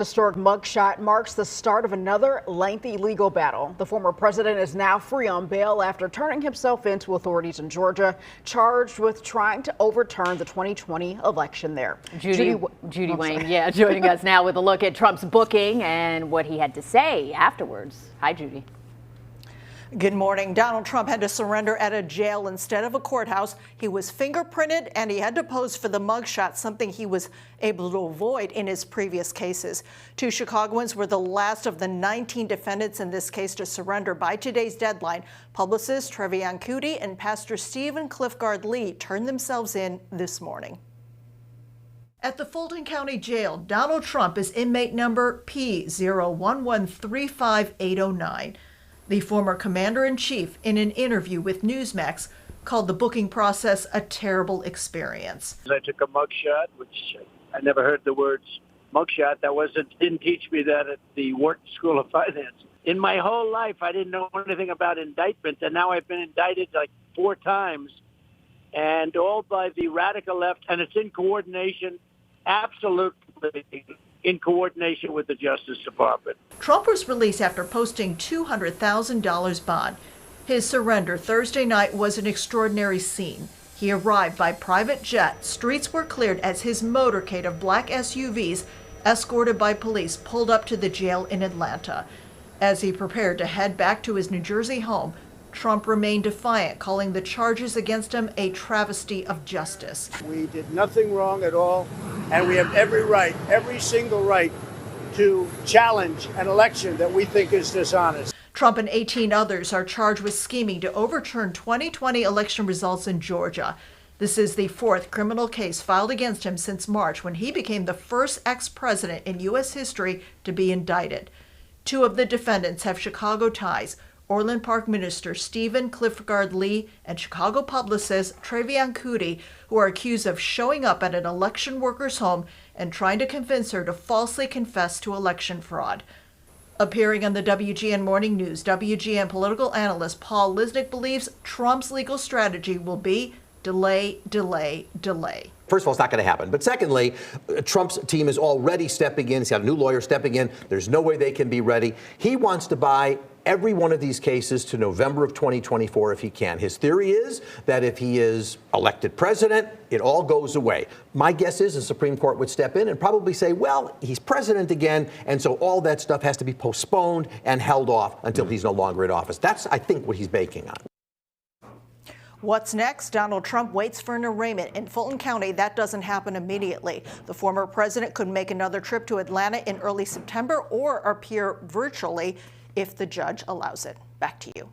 Historic mugshot marks the start of another lengthy legal battle. The former president is now free on bail after turning himself in to authorities in Georgia, charged with trying to overturn the 2020 election there. Judy Wayne, joining us now with a look at Trump's booking and what he had to say afterwards. Hi, Judy. Good morning. Donald Trump had to surrender at a jail instead of a courthouse. He was fingerprinted and he had to pose for the mugshot, something he was able to avoid in his previous cases. Two Chicagoans were the last of the 19 defendants in this case to surrender by today's deadline. Publicist Trevian Kutti and Pastor Stephen Clifford Lee turned themselves in this morning. At the Fulton County Jail, Donald Trump is inmate number P01135809. The former commander-in-chief, in an interview with Newsmax, called the booking process a terrible experience. I took a mugshot, which I never heard the words mugshot. Didn't teach me that at the Wharton School of Finance. In my whole life, I didn't know anything about indictment, and now I've been indicted like 4 times, and all by the radical left, and it's in coordination, absolutely in coordination with the Justice Department. Trump was released after posting $200,000 bond. His surrender Thursday night was an extraordinary scene. He arrived by private jet. Streets were cleared as his motorcade of black SUVs, escorted by police, pulled up to the jail in Atlanta. As he prepared to head back to his New Jersey home, Trump remained defiant, calling the charges against him a travesty of justice. We did nothing wrong at all, and we have every right, every single right, to challenge an election that we think is dishonest. Trump and 18 others are charged with scheming to overturn 2020 election results in Georgia. This is the 4th criminal case filed against him since March, when he became the first ex-president in U.S. history to be indicted. 2 of the defendants have Chicago ties: Orland Park Minister Stephen Clifford Lee and Chicago publicist Trevian Kutti, who are accused of showing up at an election worker's home and trying to convince her to falsely confess to election fraud. Appearing on the WGN Morning News, WGN political analyst Paul Lisnick believes Trump's legal strategy will be delay, delay, delay. First of all, it's not going to happen. But secondly, Trump's team is already stepping in. He's got a new lawyer stepping in. There's no way they can be ready. He wants to buy every one of these cases to November of 2024 if he can. His theory is that if he is elected president, it all goes away. My guess is the Supreme Court would step in and probably say, well, he's president again, and so all that stuff has to be postponed and held off until he's no longer in office. That's, I think, what he's banking on. What's next? Donald Trump waits for an arraignment in Fulton County. That doesn't happen immediately. The former president could make another trip to Atlanta in early September or appear virtually if the judge allows it. Back to you.